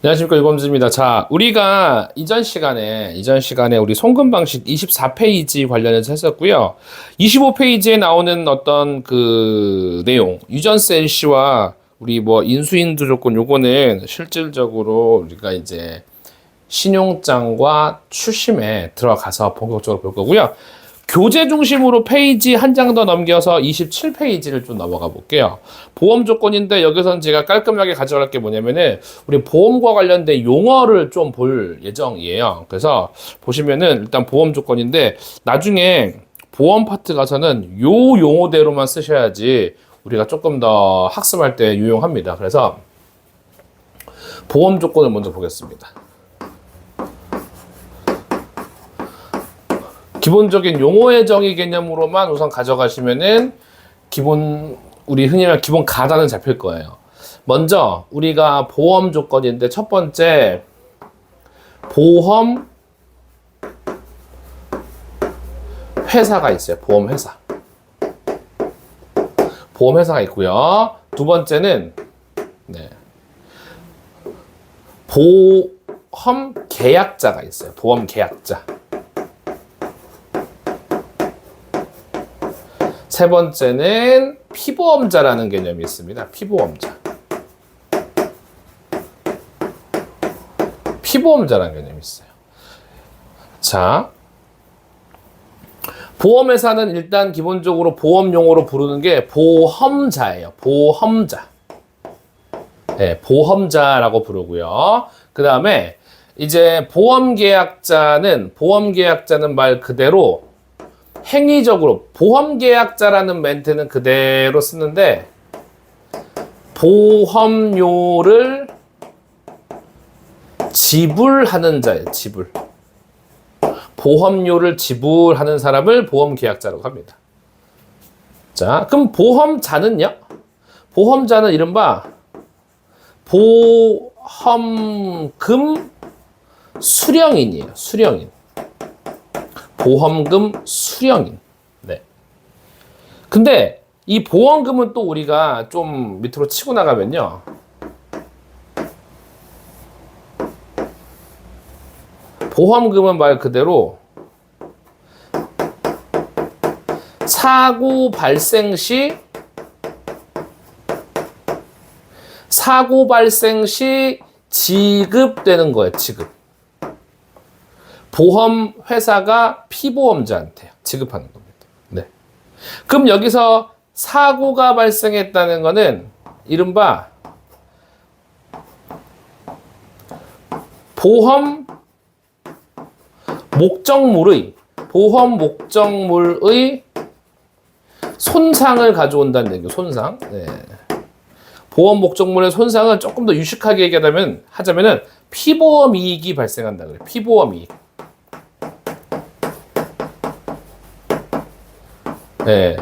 안녕하십니까, 유범주입니다. 자, 우리가 이전 시간에 우리 송금 방식 24페이지 관련해서 했었고요. 25페이지에 나오는 어떤 그 내용, 유전세 일시와 우리 뭐 인수인도 조건, 요거는 실질적으로 우리가 이제 신용장과 추심에 들어가서 본격적으로 볼 거고요. 교재 중심으로 페이지 한 장 더 넘겨서 27페이지를 좀 넘어가 볼게요. 보험 조건인데 여기서는 제가 깔끔하게 가져갈 게 뭐냐면은 우리 보험과 관련된 용어를 좀 볼 예정이에요. 그래서 보시면은 일단 보험 조건인데 나중에 보험 파트 가서는 요 용어대로만 쓰셔야지 우리가 조금 더 학습할 때 유용합니다. 그래서 보험 조건을 먼저 보겠습니다. 기본적인 용어의 정의 개념으로만 우선 가져가시면은 우리 흔히 말하는 기본 가단은 잡힐 거예요. 먼저 우리가 보험 조건인데 첫 번째 보험 회사가 있어요. 보험 회사가 있고요. 두 번째는 보험 계약자가 있어요. 보험 계약자. 세 번째는 피보험자라는 개념이 있습니다. 피보험자라는 개념이 있어요. 자, 보험회사는 일단 기본적으로 보험 용어로 부르는 게 보험자예요. 네, 보험자라고 부르고요. 그 다음에 이제 보험계약자는 말 그대로 행위적으로 보험계약자라는 멘트는 그대로 쓰는데 보험료를 지불하는 자예요. 보험료를 지불하는 사람을 보험계약자라고 합니다. 자, 그럼 보험자는요? 보험자는 이른바 보험금 수령인이에요. 보험금 수령인. 네. 근데 이 보험금은 또 우리가 좀 밑으로 치고 나가면요. 보험금은 말 그대로 사고 발생 시 지급되는 거예요. 보험 회사가 피보험자한테 지급하는 겁니다. 네. 그럼 여기서 사고가 발생했다는 것은 이른바 보험 목적물의 손상을 가져온다는 얘기예요. 손상. 네. 보험 목적물의 손상을 조금 더 유식하게 하자면은 피보험 이익이 발생한다 그래요. 피보험 이익. 네.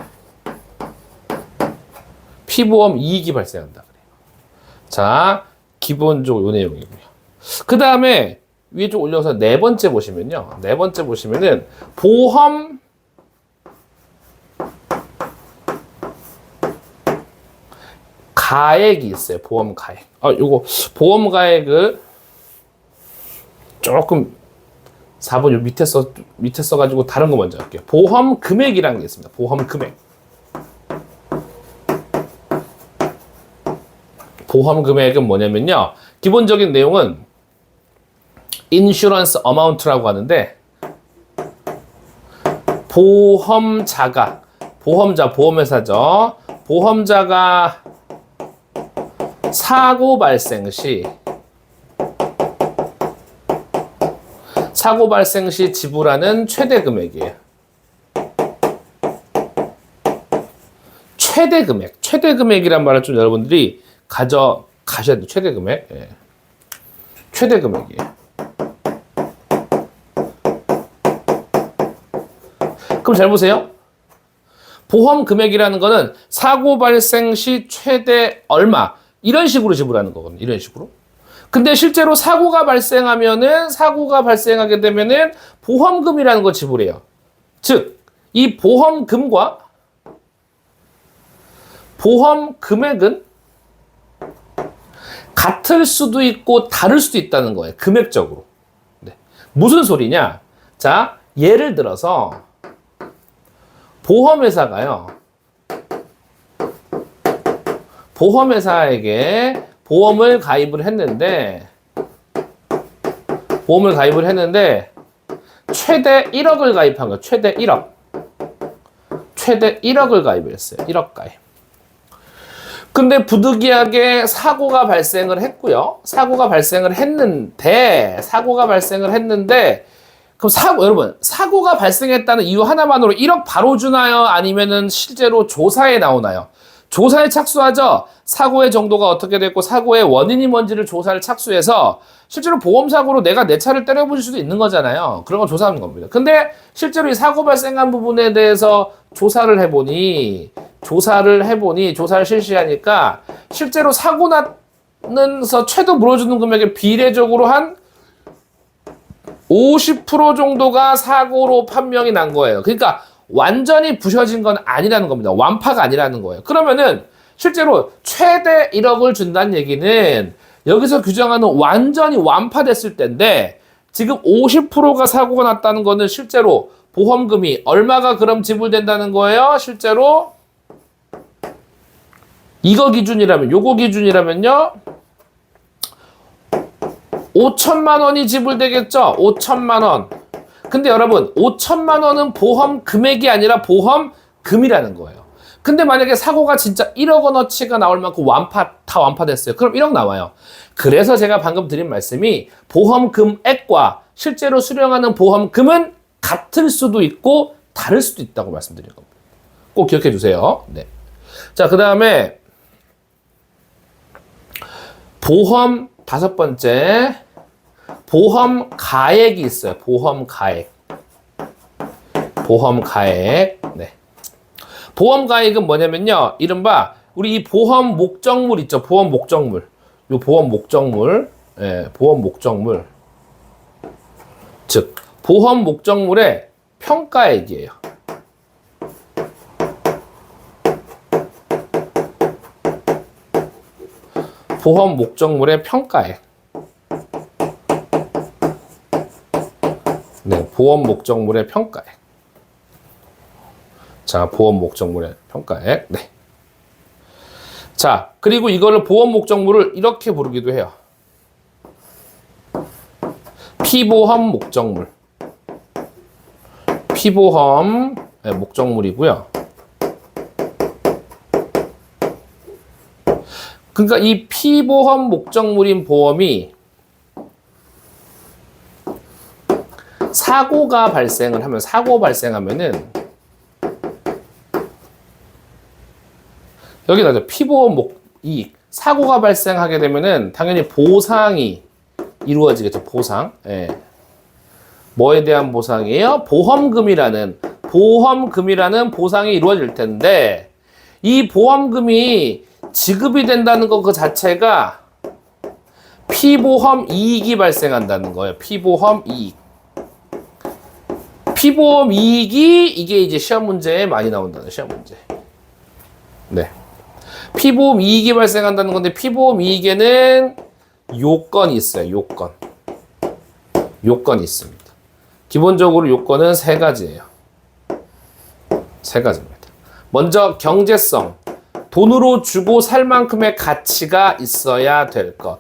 피보험 이익이 발생한다 그래요. 자, 기본적으로 이 내용이고요. 그 다음에 위에 좀 올려서 네 번째 보시면은 보험 가액이 있어요. 보험 가액. 요거 보험 가액을 조금 4번 요 밑에 써가지고 다른 거 먼저 할게요. 보험 금액이라는 게 있습니다. 보험 금액은 뭐냐면요. 기본적인 내용은 인슈런스 어마운트라고 하는데 보험회사죠. 보험자가 사고 발생 시 지불하는 최대 금액이에요. 최대 금액이란 말을 좀 여러분들이 가져가셔야 돼요. 최대 금액. 예. 최대 금액이에요. 그럼 잘 보세요. 보험 금액이라는 거는 사고 발생 시 최대 얼마 이런 식으로 지불하는 거거든요. 이런 식으로. 근데 실제로 사고가 발생하게 되면은 보험금이라는 거 지불해요. 즉, 이 보험금과 보험 금액은 같을 수도 있고 다를 수도 있다는 거예요. 금액적으로. 네. 무슨 소리냐? 자, 예를 들어서 보험회사가요. 보험회사에게 보험을 가입을 했는데 최대 1억을 가입한 거예요. 최대 1억. 최대 1억을 가입했어요. 1억 가입. 근데 부득이하게 사고가 발생을 했고요. 사고가 발생을 했는데 그럼 여러분, 사고가 발생했다는 이유 하나만으로 1억 바로 주나요? 아니면은 실제로 조사에 나오나요? 조사에 착수하죠. 사고의 정도가 어떻게 됐고 사고의 원인이 뭔지를 조사를 착수해서 실제로 보험사고로 내가 내 차를 때려부술 수도 있는 거잖아요. 그런 걸 조사하는 겁니다. 근데 실제로 이 사고 발생한 부분에 대해서 조사를 실시하니까 실제로 사고 나서 최도 물어주는 금액의 비례적으로 한 50% 정도가 사고로 판명이 난 거예요. 그러니까 완전히 부셔진 건 아니라는 겁니다. 완파가 아니라는 거예요. 그러면은 실제로 최대 1억을 준다는 얘기는 여기서 규정하는 완전히 완파됐을 때인데 지금 50%가 사고가 났다는 거는 실제로 보험금이 얼마가 그럼 지불된다는 거예요? 실제로 요거 기준이라면요 5천만 원이 지불되겠죠? 5천만 원. 근데 여러분 5천만 원은 보험 금액이 아니라 보험금이라는 거예요. 근데 만약에 사고가 진짜 1억 원어치가 나올 만큼 다 완파됐어요. 그럼 1억 나와요. 그래서 제가 방금 드린 말씀이 보험금액과 실제로 수령하는 보험금은 같을 수도 있고 다를 수도 있다고 말씀드린 겁니다. 꼭 기억해 주세요. 네. 자, 그 다음에 보험 다섯 번째 보험 가액이 있어요. 보험 가액. 네. 보험 가액은 뭐냐면요. 이른바 우리 이 보험 목적물 있죠. 보험 목적물. 요 보험 목적물. 예, 보험 목적물. 즉 보험 목적물의 평가액이에요. 보험 목적물의 평가액. 네, 보험 목적물의 평가액. 자, 보험 목적물의 평가액. 네. 자, 그리고 이거를 보험 목적물을 이렇게 부르기도 해요. 피보험 목적물. 피보험 목적물이고요. 그러니까 이 피보험 목적물인 보험이 사고 발생하면은 여기 나죠. 피보험 이익. 사고가 발생하게 되면은 당연히 보상이 이루어지겠죠. 보상. 예. 뭐에 대한 보상이에요? 보험금이라는 보상이 이루어질 텐데 이 보험금이 지급이 된다는 것 그 자체가 피보험 이익이 발생한다는 거예요. 피보험 이익. 피보험 이익이 이게 이제 시험 문제에 많이 나온다는 시험 문제. 네. 피보험 이익이 발생한다는 건데 피보험 이익에는 요건이 있어요. 요건이 있습니다. 기본적으로 요건은 세 가지예요. 세 가지입니다. 먼저 경제성. 돈으로 주고 살 만큼의 가치가 있어야 될 것.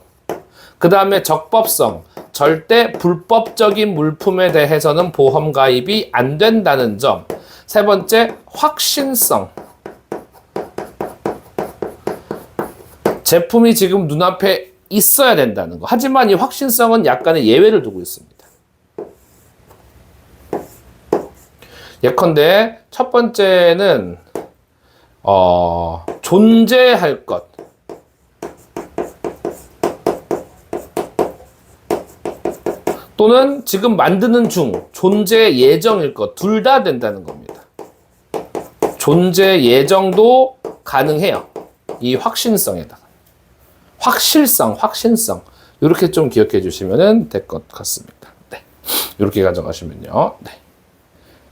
그 다음에 적법성. 절대 불법적인 물품에 대해서는 보험 가입이 안 된다는 점. 세 번째, 확신성. 제품이 지금 눈앞에 있어야 된다는 거. 하지만 이 확신성은 약간의 예외를 두고 있습니다. 예컨대 첫 번째는 존재할 것. 또는 지금 만드는 중, 존재 예정일 것. 둘 다 된다는 겁니다. 존재 예정도 가능해요. 이 확신성에다가. 확실성. 이렇게 좀 기억해 주시면 될 것 같습니다. 네. 이렇게 가져가시면요. 네.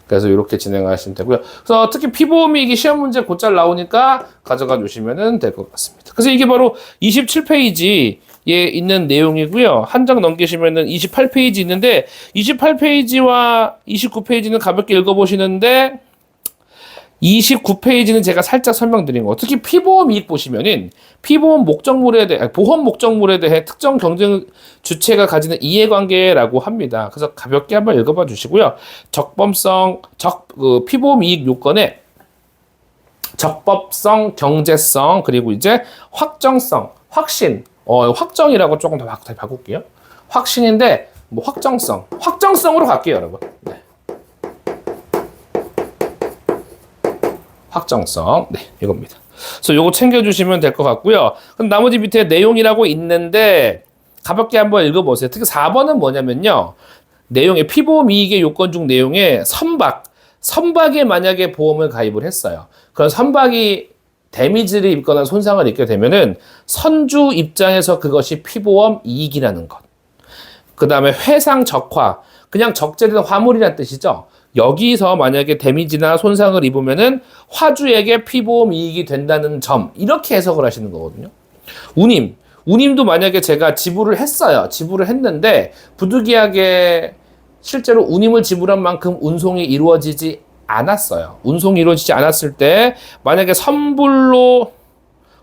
그래서 이렇게 진행하시면 되고요. 그래서 특히 피보험이 이게 시험 문제 곧잘 나오니까 가져가 주시면 될 것 같습니다. 그래서 이게 바로 27페이지 있는 내용이고요. 한 장 넘기시면은 28페이지 있는데 28페이지와 29페이지는 가볍게 읽어보시는데 29페이지는 제가 살짝 설명드린 거. 특히 피보험 이익 보시면은 피보험 목적물에 대해 보험 목적물에 대해 특정 경쟁 주체가 가지는 이해관계라고 합니다. 그래서 가볍게 한번 읽어봐 주시고요. 피보험 이익 요건에 적법성, 경제성, 그리고 이제 확정성, 확신. 확정이라고 조금 더 바꿀게요. 확신인데 뭐 확정성으로 갈게요, 여러분. 네. 확정성. 네, 이겁니다. 그래서 요거 챙겨주시면 될 것 같고요. 그럼 나머지 밑에 내용이라고 있는데 가볍게 한번 읽어보세요. 특히 4번은 뭐냐면요. 내용에 피보험 이익의 요건 중 내용에 선박에 만약에 보험을 가입을 했어요. 그런 선박이 데미지를 입거나 손상을 입게 되면은 선주 입장에서 그것이 피보험 이익이라는 것. 그 다음에 회상 적화. 그냥 적재된 화물이라는 뜻이죠. 여기서 만약에 데미지나 손상을 입으면은 화주에게 피보험 이익이 된다는 점. 이렇게 해석을 하시는 거거든요. 운임도 만약에 제가 지불을 했어요. 지불을 했는데 부득이하게 실제로 운임을 지불한 만큼 운송이 이루어지지 않았어요. 운송이 이루어지지 않았을 때 만약에 선불로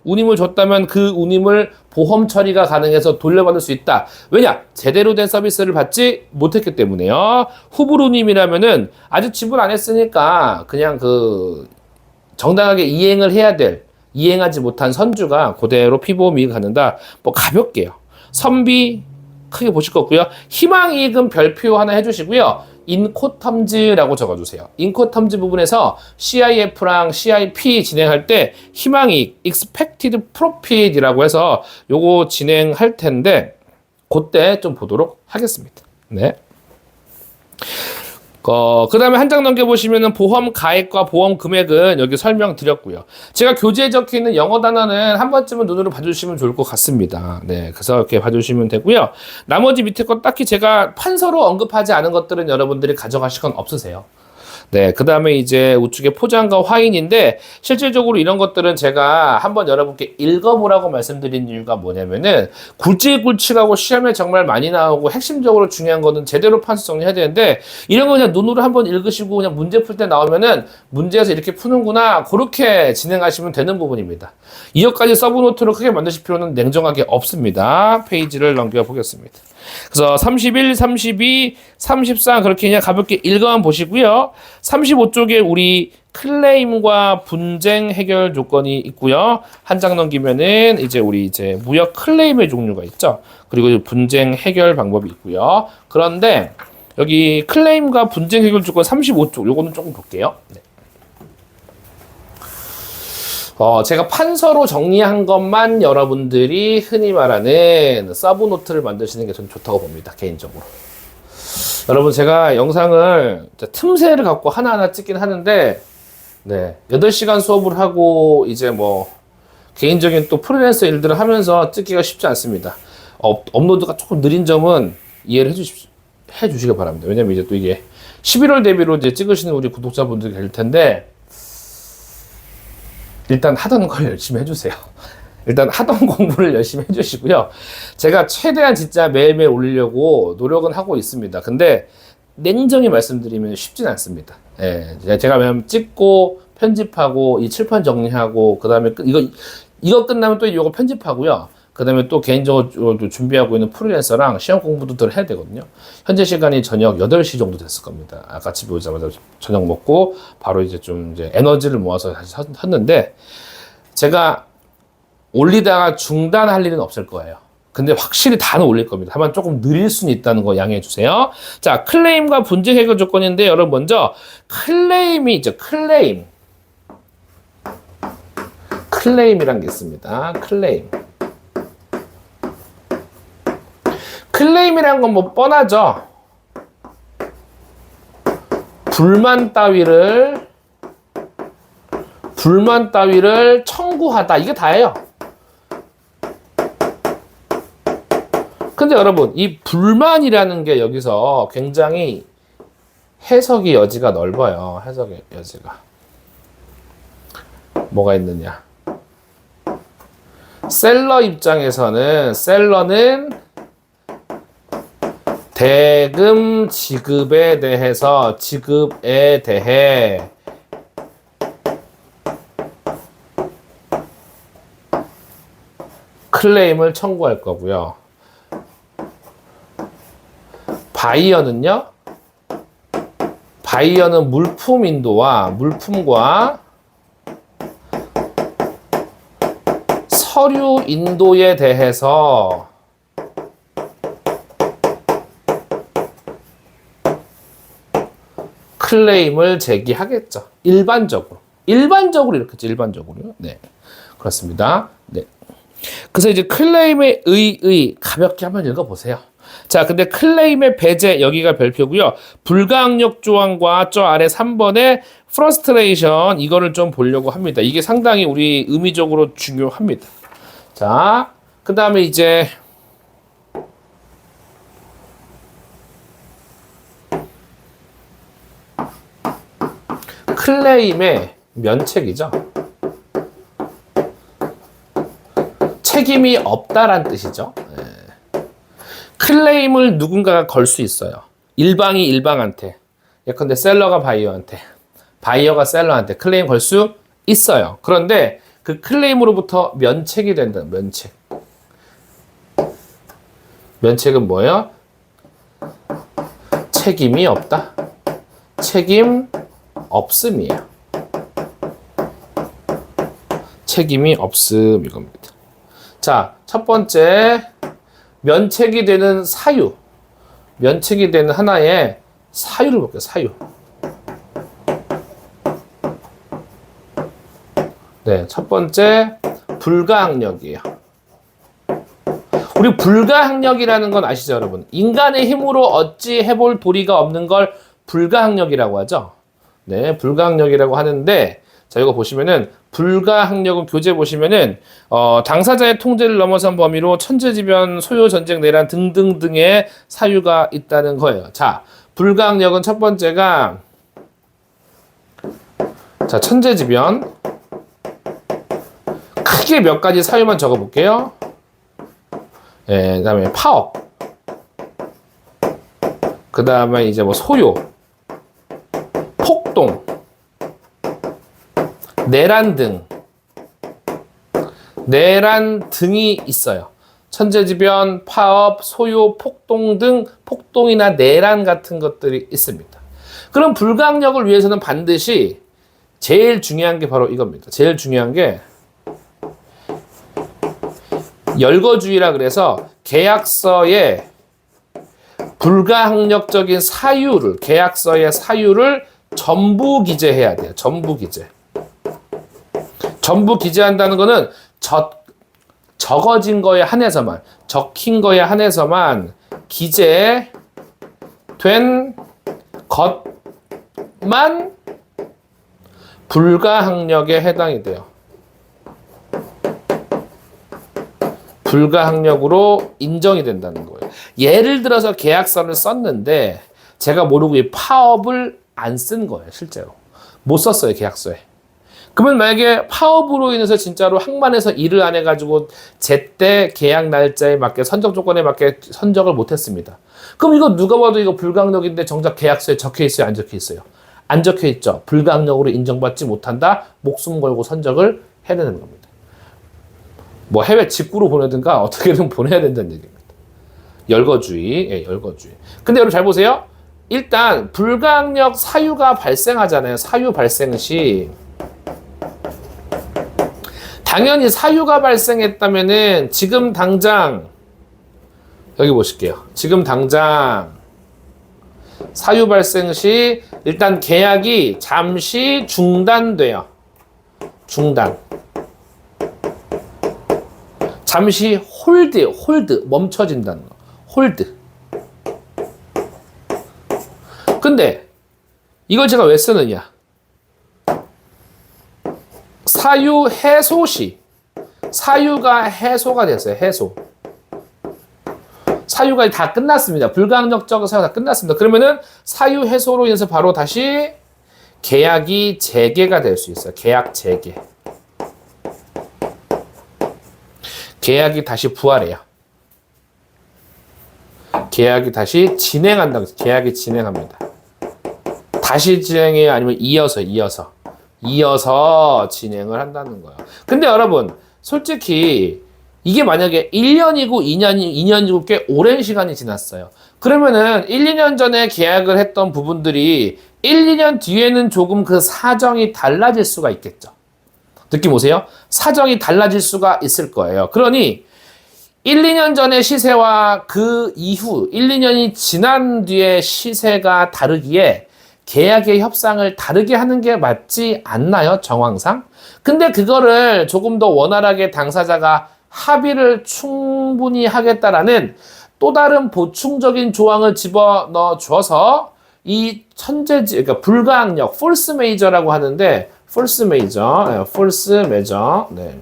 운임을 줬다면 그 운임을 보험 처리가 가능해서 돌려받을 수 있다. 왜냐? 제대로 된 서비스를 받지 못했기 때문에요. 후불 운임이라면은 아직 지불 안 했으니까 그냥 정당하게 이행하지 못한 선주가 그대로 피보험 이익을 갖는다. 뭐 가볍게요. 선비 크게 보실 거 없고요. 희망이익은 별표 하나 해주시고요. 인코텀즈라고 적어주세요. 인코텀즈 부분에서 CIF랑 CIP 진행할 때 희망이익, expected profit이라고 해서 요거 진행할 텐데 그때 좀 보도록 하겠습니다. 네. 그 다음에 한 장 넘겨보시면은 보험 가액과 보험 금액은 여기 설명드렸고요. 제가 교재에 적혀 있는 영어 단어는 한 번쯤은 눈으로 봐주시면 좋을 것 같습니다. 네. 그래서 이렇게 봐주시면 되고요. 나머지 밑에 거 딱히 제가 판서로 언급하지 않은 것들은 여러분들이 가져가실 건 없으세요. 네, 그 다음에 이제 우측에 포장과 화인인데 실질적으로 이런 것들은 제가 한번 여러분께 읽어보라고 말씀드린 이유가 뭐냐면은 굵직굵직하고 시험에 정말 많이 나오고 핵심적으로 중요한 거는 제대로 판서 정리해야 되는데 이런 거 그냥 눈으로 한번 읽으시고 그냥 문제 풀 때 나오면은 문제에서 이렇게 푸는구나 그렇게 진행하시면 되는 부분입니다. 이것까지 서브노트로 크게 만드실 필요는 냉정하게 없습니다. 페이지를 넘겨보겠습니다. 그래서 31, 32, 34 그렇게 그냥 가볍게 읽어만 보시고요. 35쪽에 우리 클레임과 분쟁 해결 조건이 있고요. 한 장 넘기면은 이제 우리 무역 클레임의 종류가 있죠. 그리고 분쟁 해결 방법이 있고요. 그런데 여기 클레임과 분쟁 해결 조건 35쪽 요거는 조금 볼게요. 네. 제가 판서로 정리한 것만 여러분들이 흔히 말하는 서브노트를 만드시는 게 저는 좋다고 봅니다. 개인적으로. 여러분 제가 영상을 틈새를 갖고 하나하나 찍긴 하는데 네, 8시간 수업을 하고 이제 뭐 개인적인 또 프리랜서 일들을 하면서 찍기가 쉽지 않습니다. 업로드가 조금 느린 점은 이해를 해주시기 바랍니다. 왜냐면 이제 또 이게 11월 대비로 이제 찍으시는 우리 구독자분들이 계실 텐데 일단 하던 걸 열심히 해주세요. 일단 하던 공부를 열심히 해주시고요. 제가 최대한 진짜 매일매일 올리려고 노력은 하고 있습니다. 근데 냉정히 말씀드리면 쉽진 않습니다. 예, 제가 왜냐면 찍고 편집하고 이 칠판 정리하고 그 다음에 이거 끝나면 또 이거 편집하고요. 그 다음에 또 개인적으로 준비하고 있는 프리랜서랑 시험 공부도 더 해야 되거든요. 현재 시간이 저녁 8시 정도 됐을 겁니다. 아까 집에 오자마자 저녁 먹고 바로 이제 에너지를 모아서 다시 섰는데 제가 올리다가 중단할 일은 없을 거예요. 근데 확실히 다는 올릴 겁니다. 다만 조금 느릴 수는 있다는 거 양해해 주세요. 자, 클레임과 분쟁 해결 조건인데 여러분 먼저 클레임이 있죠. 클레임이란 게 있습니다. 클레임이란 건 뭐 뻔하죠. 불만 따위를 청구하다. 이게 다예요. 근데 여러분, 이 불만이라는 게 여기서 굉장히 해석의 여지가 넓어요. 해석의 여지가. 뭐가 있느냐. 셀러 입장에서는 셀러는 대금 지급에 대해서 지급에 대해 클레임을 청구할 거고요. 바이어는 물품 인도와 물품과 서류 인도에 대해서 클레임을 제기하겠죠. 일반적으로 이렇게죠. 일반적으로요. 네, 그렇습니다. 네. 그래서 이제 클레임의 의의 가볍게 한번 읽어보세요. 자, 근데 클레임의 배제 여기가 별표고요. 불가항력 조항과 저 아래 3번의 frustration 이거를 좀 보려고 합니다. 이게 상당히 우리 의미적으로 중요합니다. 자, 그 다음에 이제 클레임의 면책이죠. 책임이 없다란 뜻이죠. 클레임을 누군가가 걸 수 있어요. 일방이 일방한테, 예컨대 셀러가 바이어한테, 바이어가 셀러한테 클레임 걸 수 있어요. 그런데 그 클레임으로부터 면책이 된다. 면책은 뭐예요? 책임이 없다. 책임 없음이에요. 책임이 없음 이겁니다. 자, 첫 번째 면책이 되는 사유. 면책이 되는 하나의 사유를 볼게요. 사유. 네, 첫 번째 불가항력이에요. 우리 불가항력이라는 건 아시죠, 여러분? 인간의 힘으로 어찌 해볼 도리가 없는 걸 불가항력이라고 하죠. 네, 불가항력이라고 하는데, 자, 이거 보시면은 불가항력은 교재 보시면은 당사자의 통제를 넘어선 범위로 천재지변, 소요, 전쟁, 내란 등등등의 사유가 있다는 거예요. 자, 불가항력은 첫 번째가 자, 천재지변. 크게 몇 가지 사유만 적어볼게요. 그 다음에 파업. 그 다음에 이제 뭐 소요, 폭동, 내란 등이 있어요. 천재지변, 파업, 소요, 폭동 등 폭동이나 내란 같은 것들이 있습니다. 그럼 불가항력을 위해서는 반드시 제일 중요한 게 바로 이겁니다. 제일 중요한 게 열거주의라 그래서 계약서에 불가항력적인 사유를, 계약서의 사유를 전부 기재해야 돼요. 전부 기재. 전부 기재한다는 거는 적어진 거에 한해서만, 적힌 거에 한해서만 기재된 것만 불가항력에 해당이 돼요. 불가항력으로 인정이 된다는 거예요. 예를 들어서 계약서를 썼는데 제가 모르고 이 파업을 안 쓴 거예요. 실제로. 못 썼어요. 계약서에. 그러면 만약에 파업으로 인해서 진짜로 항만해서 일을 안 해가지고 제때 계약 날짜에 맞게 선적 조건에 맞게 선적을 못했습니다. 그럼 이거 누가 봐도 이거 불가항력인데 정작 계약서에 적혀 있어요? 안 적혀 있어요? 안 적혀 있죠. 불가항력으로 인정받지 못한다. 목숨 걸고 선적을 해야 되는 겁니다. 뭐 해외 직구로 보내든가 어떻게든 보내야 된다는 얘기입니다. 열거주의. 예, 열거주의. 근데 여러분 잘 보세요. 일단 불가항력 사유가 발생하잖아요. 사유 발생 시 당연히 사유가 발생했다면은 지금 당장 여기 보실게요. 지금 당장 사유 발생 시 일단 계약이 잠시 중단돼요. 중단. 잠시 홀드, 멈춰진다는 거. 홀드. 근데 이걸 제가 왜 쓰느냐? 사유 해소 시 사유가 해소가 됐어요. 해소. 사유가 다 끝났습니다. 불가항력적 사유가 다 끝났습니다. 그러면은 사유 해소로 인해서 바로 다시 계약이 재개가 될 수 있어요. 계약 재개. 계약이 다시 부활해요. 계약이 다시 진행한다고 해서 계약이 진행합니다. 다시 진행해요? 아니면 이어서 진행을 한다는 거예요. 근데 여러분, 솔직히 이게 만약에 1년이고 2년이고 꽤 오랜 시간이 지났어요. 그러면은 1, 2년 전에 계약을 했던 부분들이 1, 2년 뒤에는 조금 그 사정이 달라질 수가 있겠죠. 느낌 오세요? 사정이 달라질 수가 있을 거예요. 그러니 1, 2년 전의 시세와 그 이후 1, 2년이 지난 뒤에 시세가 다르기에 계약의 협상을 다르게 하는 게 맞지 않나요? 정황상? 근데 그거를 조금 더 원활하게 당사자가 합의를 충분히 하겠다라는 또 다른 보충적인 조항을 집어넣어 줘서 이 그러니까 불가항력, 폴스 메이저라고 하는데, 폴스 메이저, 네.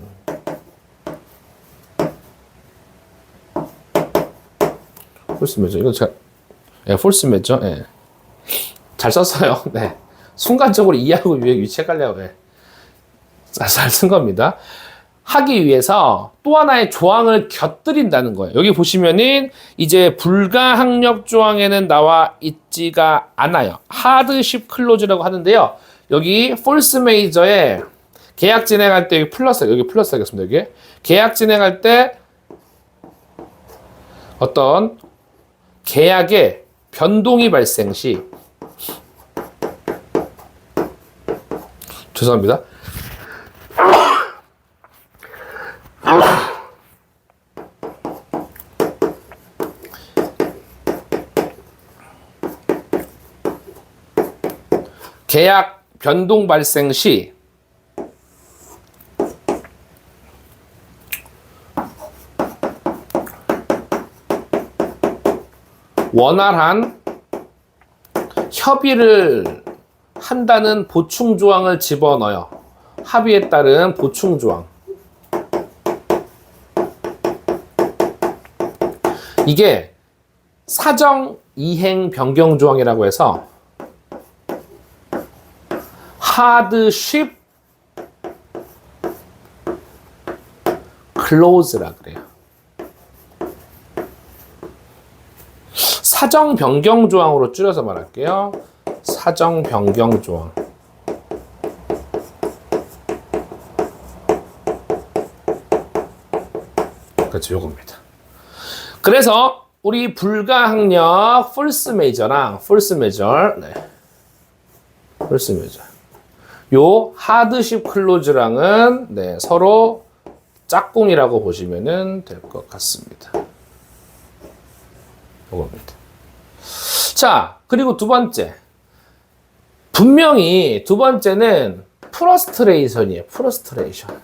폴스 메이저, 이거 제가, 폴스 메이저, 잘 썼어요. 네. 순간적으로 이해하고 위치 헷갈려요. 네. 잘 쓴 겁니다. 하기 위해서 또 하나의 조항을 곁들인다는 거예요. 여기 보시면은 이제 불가항력 조항에는 나와 있지가 않아요. 하드십 클로즈라고 하는데요. 여기 폴스 메이저에 계약 진행할 때 여기 플러스 하겠습니다. 여기 계약 진행할 때 어떤 계약에 변동이 발생 시 죄송합니다. 계약 변동 발생 시 원활한 협의를 한다는 보충 조항을 집어넣어요. 합의에 따른 보충 조항. 이게 사정 이행 변경 조항이라고 해서 하드십 클로즈라 그래요. 사정 변경 조항으로 줄여서 말할게요. 사정 변경 조항. 그렇죠, 요겁니다. 그래서 우리 불가항력 폴스 메이저랑 폴스 메이저, 네. 폴스 메이저. 요 하드십 클로즈랑은 네, 서로 짝꿍이라고 보시면 될 것 같습니다. 요겁니다. 자, 그리고 두 번째. 분명히 두 번째는 프러스트레이션이에요. 프러스트레이션.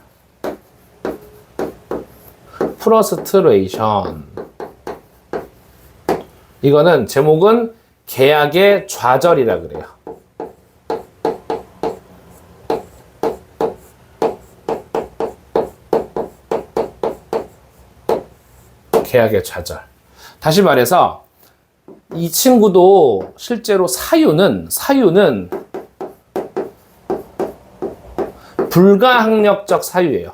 이거는 제목은 계약의 좌절이라 그래요. 계약의 좌절. 다시 말해서 이 친구도 실제로 사유는 불가항력적 사유예요.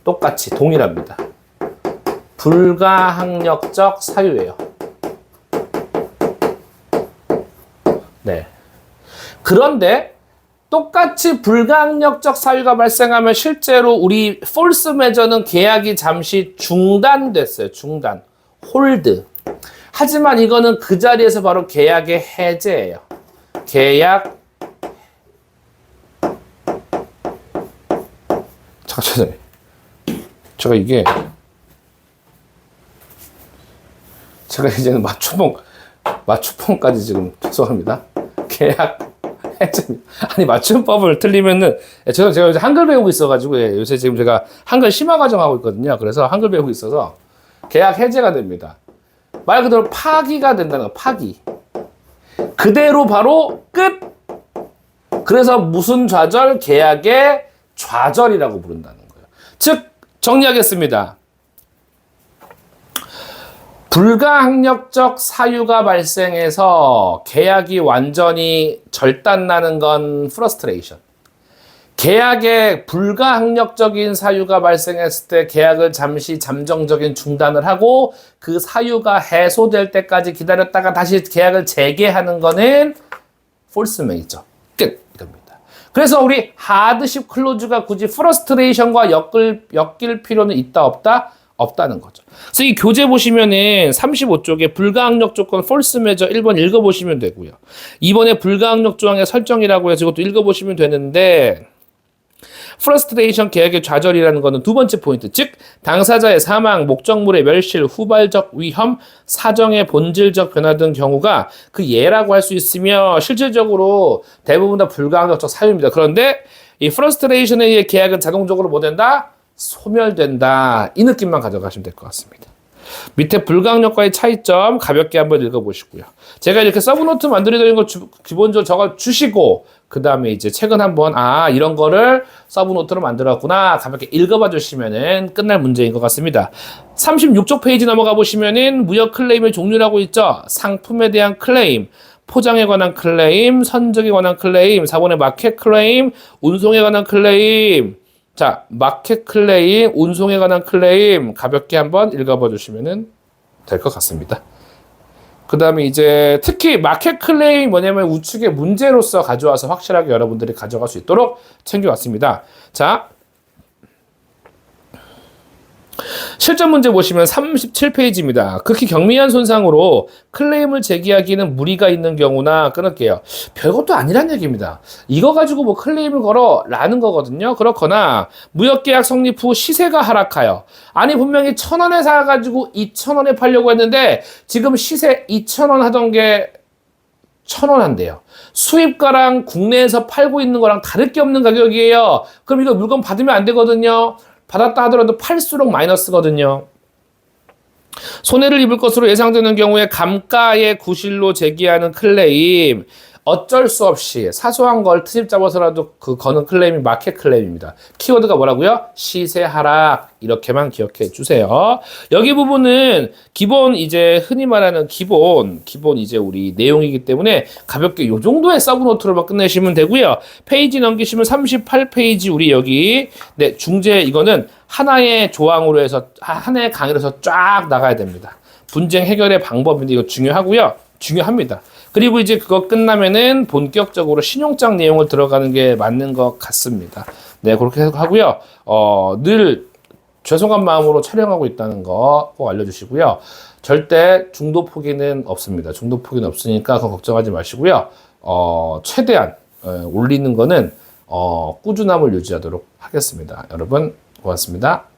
똑같이 동일합니다. 불가항력적 사유예요. 네. 그런데 똑같이 불가항력적 사유가 발생하면 실제로 우리 폴스 메저는 계약이 잠시 중단됐어요. 홀드. 하지만 이거는 그 자리에서 바로 계약의 해제예요. 계약 잠깐만요. 제가 이제는 맞춤법까지 지금 죄송합니다. 계약 해제. 아니 맞춤법을 틀리면은 제가 요새 한글 배우고 있어가지고 요새 지금 제가 한글 심화 과정 하고 있거든요. 그래서 한글 배우고 있어서 계약 해제가 됩니다. 말 그대로 파기가 된다는 거. 파기. 그대로 바로 끝. 그래서 무슨 좌절? 계약의 좌절이라고 부른다는 거예요. 즉 정리하겠습니다. 불가항력적 사유가 발생해서 계약이 완전히 절단나는 건 프러스트레이션. 계약에 불가항력적인 사유가 발생했을 때 계약을 잠시 잠정적인 중단을 하고 그 사유가 해소될 때까지 기다렸다가 다시 계약을 재개하는 거는 폴스 메이저. 끝. 이겁니다. 그래서 우리 하드십 클로즈가 굳이 프러스트레이션과 엮일 필요는 있다 없다? 없다는 거죠. 그래서 이 교재 보시면은 35쪽에 불가항력 조건 폴스 메저 1번 읽어보시면 되고요. 2번에 불가항력 조항의 설정이라고 해서 이것도 읽어보시면 되는데 프러스트레이션 계약의 좌절이라는 것은 두 번째 포인트, 즉 당사자의 사망, 목적물의 멸실, 후발적 위험, 사정의 본질적 변화 등 경우가 그 예라고 할 수 있으며 실질적으로 대부분 다 불가항력적 사유입니다. 그런데 이 프러스트레이션에 의해 계약은 자동적으로 뭐 된다? 소멸된다. 이 느낌만 가져가시면 될 것 같습니다. 밑에 불가항력과의 차이점 가볍게 한번 읽어보시고요. 제가 이렇게 서브노트 만들어드린 거 기본적으로 적어 주시고 그 다음에 이제 책은 한번 이런 거를 서브노트로 만들었구나 가볍게 읽어봐 주시면은 끝날 문제인 것 같습니다. 36쪽 페이지 넘어가 보시면은 무역 클레임의 종류라고 있죠. 상품에 대한 클레임, 포장에 관한 클레임, 선적에 관한 클레임, 4번의 마켓 클레임, 운송에 관한 클레임. 자, 마켓 클레임, 운송에 관한 클레임 가볍게 한번 읽어봐 주시면 될 것 같습니다. 그 다음에 이제 특히 마켓 클레임이 뭐냐면 우측의 문제로서 가져와서 확실하게 여러분들이 가져갈 수 있도록 챙겨왔습니다. 자, 실전 문제 보시면 37페이지입니다. 극히 경미한 손상으로 클레임을 제기하기는 무리가 있는 경우나 끊을게요. 별것도 아니란 얘기입니다. 이거 가지고 뭐 클레임을 걸어 라는 거거든요. 그렇거나 무역계약 성립 후 시세가 하락하여 아니 분명히 1,000원에 사가지고 2,000원에 팔려고 했는데 지금 시세 2,000원 하던 게 1,000원 한대요. 수입가랑 국내에서 팔고 있는 거랑 다를 게 없는 가격이에요. 그럼 이거 물건 받으면 안 되거든요. 받았다 하더라도 팔수록 마이너스거든요. 손해를 입을 것으로 예상되는 경우에 감가의 구실로 제기하는 클레임 어쩔 수 없이 사소한 걸 트집 잡아서라도 거는 클레임이 마켓 클레임입니다. 키워드가 뭐라고요? 시세 하락 이렇게만 기억해 주세요. 여기 부분은 기본 이제 흔히 말하는 기본 이제 우리 내용이기 때문에 가볍게 요 정도의 서브노트로만 끝내시면 되고요. 페이지 넘기시면 38페이지 우리 여기 중재 이거는 하나의 조항으로 해서 하나의 강의로 해서 쫙 나가야 됩니다. 분쟁 해결의 방법인데 이거 중요하고요. 중요합니다. 그리고 이제 그거 끝나면은 본격적으로 신용장 내용을 들어가는 게 맞는 것 같습니다. 네, 그렇게 하고요. 늘 죄송한 마음으로 촬영하고 있다는 거 꼭 알려주시고요. 절대 중도 포기는 없습니다. 중도 포기는 없으니까 그거 걱정하지 마시고요. 최대한 올리는 거는 꾸준함을 유지하도록 하겠습니다. 여러분 고맙습니다.